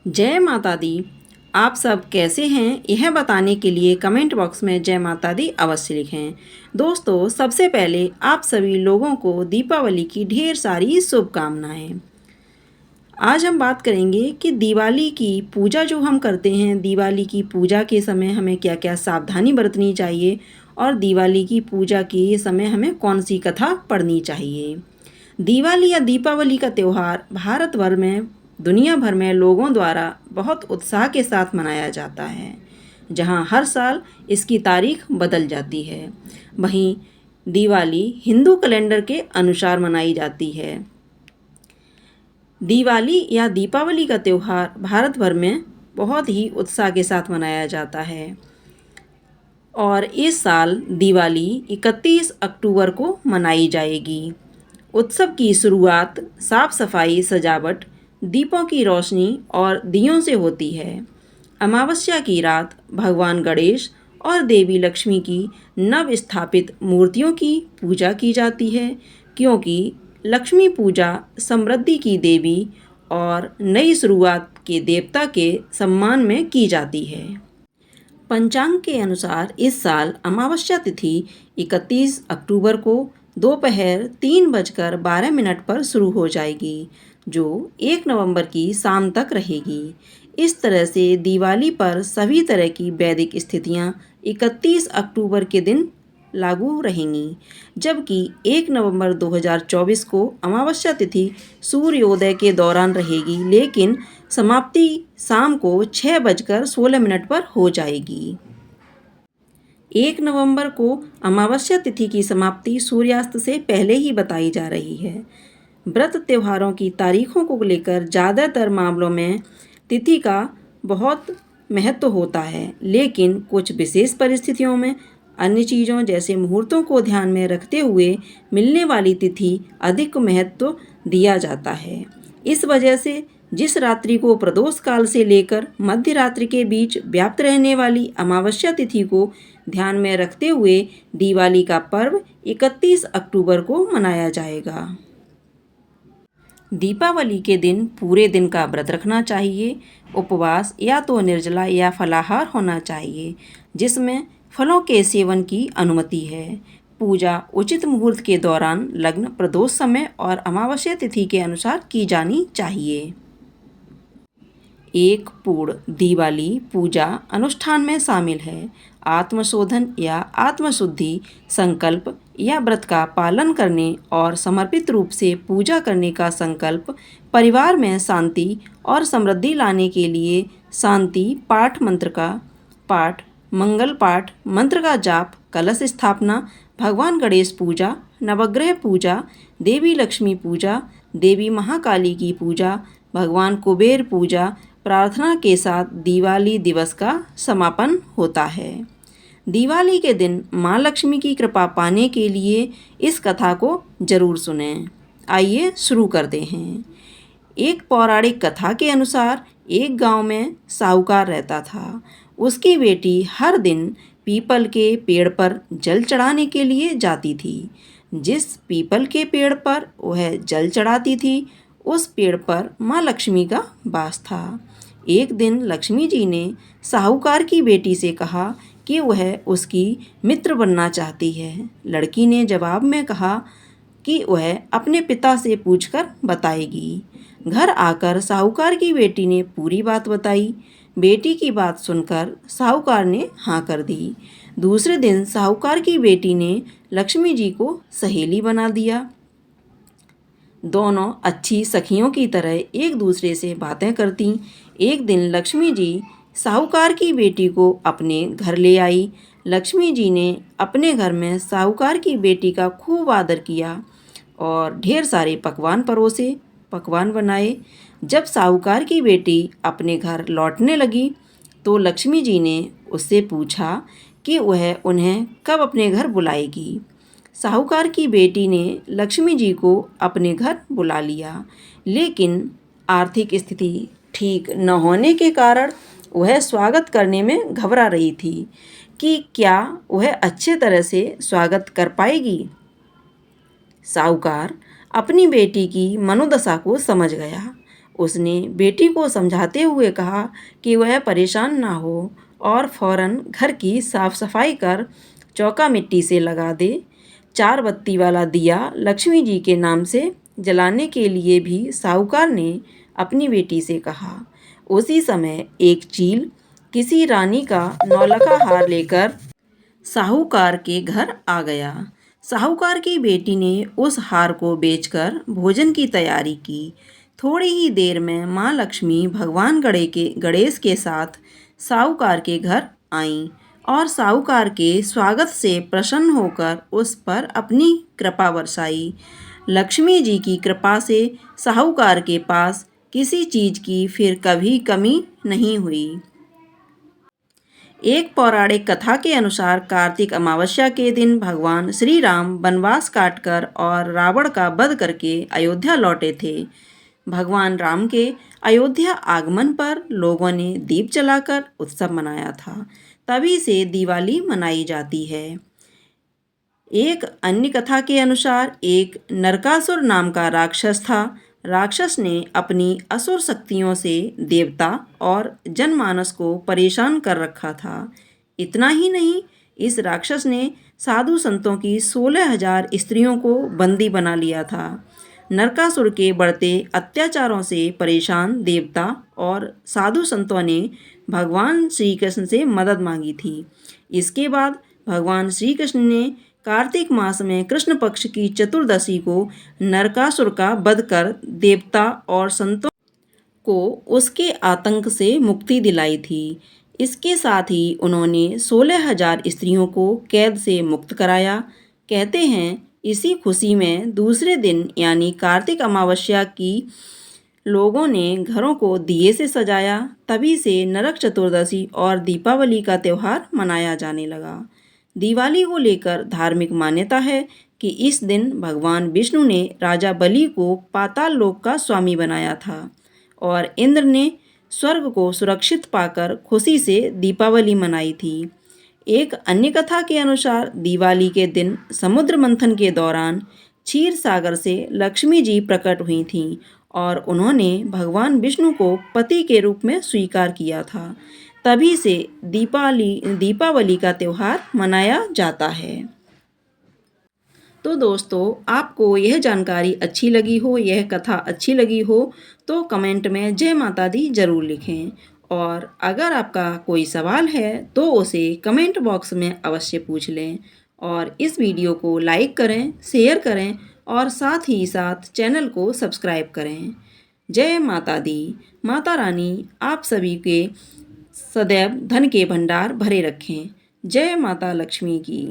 जय माता दी। आप सब कैसे हैं यह बताने के लिए कमेंट बॉक्स में जय माता दी अवश्य लिखें। दोस्तों, सबसे पहले आप सभी लोगों को दीपावली की ढेर सारी शुभकामनाएं। आज हम बात करेंगे कि दिवाली की पूजा जो हम करते हैं, दिवाली की पूजा के समय हमें क्या क्या सावधानी बरतनी चाहिए और दिवाली की पूजा के समय हमें कौन सी कथा पढ़नी चाहिए। दिवाली या दीपावली का त्यौहार भारत भर में, दुनिया भर में लोगों द्वारा बहुत उत्साह के साथ मनाया जाता है, जहां हर साल इसकी तारीख बदल जाती है। वहीं दिवाली हिंदू कैलेंडर के अनुसार मनाई जाती है। दिवाली या दीपावली का त्यौहार भारत भर में बहुत ही उत्साह के साथ मनाया जाता है और इस साल दिवाली 31 अक्टूबर को मनाई जाएगी। उत्सव की शुरुआत साफ सफाई, सजावट, दीपों की रोशनी और दियों से होती है। अमावस्या की रात भगवान गणेश और देवी लक्ष्मी की नव स्थापित मूर्तियों की पूजा की जाती है, क्योंकि लक्ष्मी पूजा समृद्धि की देवी और नई शुरुआत के देवता के सम्मान में की जाती है। पंचांग के अनुसार इस साल अमावस्या तिथि 31 अक्टूबर को दोपहर 3:12 पर शुरू हो जाएगी, जो 1 नवंबर की शाम तक रहेगी। इस तरह से दिवाली पर सभी तरह की वैदिक स्थितियां 31 अक्टूबर के दिन लागू रहेंगी, जबकि 1 नवंबर 2024 को अमावस्या तिथि सूर्योदय के दौरान रहेगी, लेकिन समाप्ति शाम को 6:16 पर हो जाएगी। 1 नवंबर को अमावस्या तिथि की समाप्ति सूर्यास्त से पहले ही बताई जा रही है। व्रत त्योहारों की तारीखों को लेकर ज़्यादातर मामलों में तिथि का बहुत महत्व होता है, लेकिन कुछ विशेष परिस्थितियों में अन्य चीज़ों जैसे मुहूर्तों को ध्यान में रखते हुए मिलने वाली तिथि अधिक महत्व दिया जाता है। इस वजह से जिस रात्रि को प्रदोष काल से लेकर मध्य रात्रि के बीच व्याप्त रहने वाली अमावस्या तिथि को ध्यान में रखते हुए दिवाली का पर्व 31 अक्टूबर को मनाया जाएगा। दीपावली के दिन पूरे दिन का व्रत रखना चाहिए। उपवास या तो निर्जला या फलाहार होना चाहिए, जिसमें फलों के सेवन की अनुमति है। पूजा उचित मुहूर्त के दौरान, लग्न, प्रदोष समय और अमावस्या तिथि के अनुसार की जानी चाहिए। एक पूर्ण दिवाली पूजा अनुष्ठान में शामिल है आत्मशोधन या आत्मशुद्धि, संकल्प या व्रत का पालन करने और समर्पित रूप से पूजा करने का संकल्प, परिवार में शांति और समृद्धि लाने के लिए शांति पाठ मंत्र का पाठ, मंगल पाठ मंत्र का जाप, कलश स्थापना, भगवान गणेश पूजा, नवग्रह पूजा, देवी लक्ष्मी पूजा, देवी महाकाली की पूजा, भगवान कुबेर पूजा प्रार्थना के साथ दिवाली दिवस का समापन होता है। दिवाली के दिन माँ लक्ष्मी की कृपा पाने के लिए इस कथा को जरूर सुनें। आइए शुरू करते हैं। एक पौराणिक कथा के अनुसार एक गांव में साहूकार रहता था। उसकी बेटी हर दिन पीपल के पेड़ पर जल चढ़ाने के लिए जाती थी। जिस पीपल के पेड़ पर वह जल चढ़ाती थी, उस पेड़ पर माँ लक्ष्मी का वास था। एक दिन लक्ष्मी जी ने साहूकार की बेटी से कहा कि वह उसकी मित्र बनना चाहती है। लड़की ने जवाब में कहा कि वह अपने पिता से पूछकर बताएगी। घर आकर साहूकार की बेटी ने पूरी बात बताई। बेटी की बात सुनकर साहूकार ने हाँ कर दी। दूसरे दिन साहूकार की बेटी ने लक्ष्मी जी को सहेली बना दिया। दोनों अच्छी सखियों की तरह एक दूसरे से बातें करती। एक दिन लक्ष्मी जी साहूकार की बेटी को अपने घर ले आई। लक्ष्मी जी ने अपने घर में साहूकार की बेटी का खूब आदर किया और ढेर सारे पकवान बनाए। जब साहूकार की बेटी अपने घर लौटने लगी तो लक्ष्मी जी ने उससे पूछा कि वह उन्हें कब अपने घर बुलाएगी। साहूकार की बेटी ने लक्ष्मी जी को अपने घर बुला लिया, लेकिन आर्थिक स्थिति ठीक न होने के कारण वह स्वागत करने में घबरा रही थी कि क्या वह अच्छे तरह से स्वागत कर पाएगी। साहूकार अपनी बेटी की मनोदशा को समझ गया उसने बेटी को समझाते हुए कहा कि वह परेशान ना हो और फौरन घर की साफ सफाई कर चौका मिट्टी से लगा दे। 4 बत्ती वाला दिया लक्ष्मी जी के नाम से जलाने के लिए भी साहूकार ने अपनी बेटी से कहा। उसी समय एक चील किसी रानी का नौलखा हार लेकर साहूकार के घर आ गया। साहूकार की बेटी ने उस हार को बेचकर भोजन की तैयारी की। थोड़ी ही देर में माँ लक्ष्मी भगवान गणेश के साथ साहूकार के घर आईं और साहूकार के स्वागत से प्रसन्न होकर उस पर अपनी कृपा बरसाई। लक्ष्मी जी की कृपा से साहूकार के पास किसी चीज की फिर कभी कमी नहीं हुई। एक पौराणिक कथा के अनुसार कार्तिक अमावस्या के दिन भगवान श्री राम वनवास काटकर और रावण का वध करके अयोध्या लौटे थे। भगवान राम के अयोध्या आगमन पर लोगों ने दीप जलाकर उत्सव मनाया था। तभी से दिवाली मनाई जाती है। एक अन्य कथा के अनुसार एक नरकासुर नाम का राक्षस था। राक्षस ने अपनी असुर शक्तियों से देवता और जनमानस को परेशान कर रखा था। इतना ही नहीं, इस राक्षस ने साधु संतों की 16,000 स्त्रियों को बंदी बना लिया था। नरकासुर के बढ़ते अत्याचारों से परेशान देवता और साधु संतों ने भगवान श्री कृष्ण से मदद मांगी थी। इसके बाद भगवान श्री कृष्ण ने कार्तिक मास में कृष्ण पक्ष की चतुर्दशी को नरकासुर का वध कर देवता और संतों को उसके आतंक से मुक्ति दिलाई थी। इसके साथ ही उन्होंने 16,000 स्त्रियों को कैद से मुक्त कराया। कहते हैं इसी खुशी में दूसरे दिन यानी कार्तिक अमावस्या की लोगों ने घरों को दिए से सजाया। तभी से नरक चतुर्दशी और दीपावली का त्यौहार मनाया जाने लगा। दिवाली को लेकर धार्मिक मान्यता है कि इस दिन भगवान विष्णु ने राजा बलि को पाताल लोक का स्वामी बनाया था और इंद्र ने स्वर्ग को सुरक्षित पाकर खुशी से दीपावली मनाई थी। एक अन्य कथा के अनुसार दिवाली के दिन समुद्र मंथन के दौरान क्षीर सागर से लक्ष्मी जी प्रकट हुई थीं और उन्होंने भगवान विष्णु को पति के रूप में स्वीकार किया था। तभी से दीपावली का त्यौहार मनाया जाता है। तो दोस्तों, आपको यह जानकारी अच्छी लगी हो, यह कथा अच्छी लगी हो तो कमेंट में जय माता दी जरूर लिखें। और अगर आपका कोई सवाल है तो उसे कमेंट बॉक्स में अवश्य पूछ लें। और इस वीडियो को लाइक करें, शेयर करें और साथ ही साथ चैनल को सब्सक्राइब करें। जय माता दी। माता रानी आप सभी के सदैव धन के भंडार भरे रखें। जय माता लक्ष्मी की।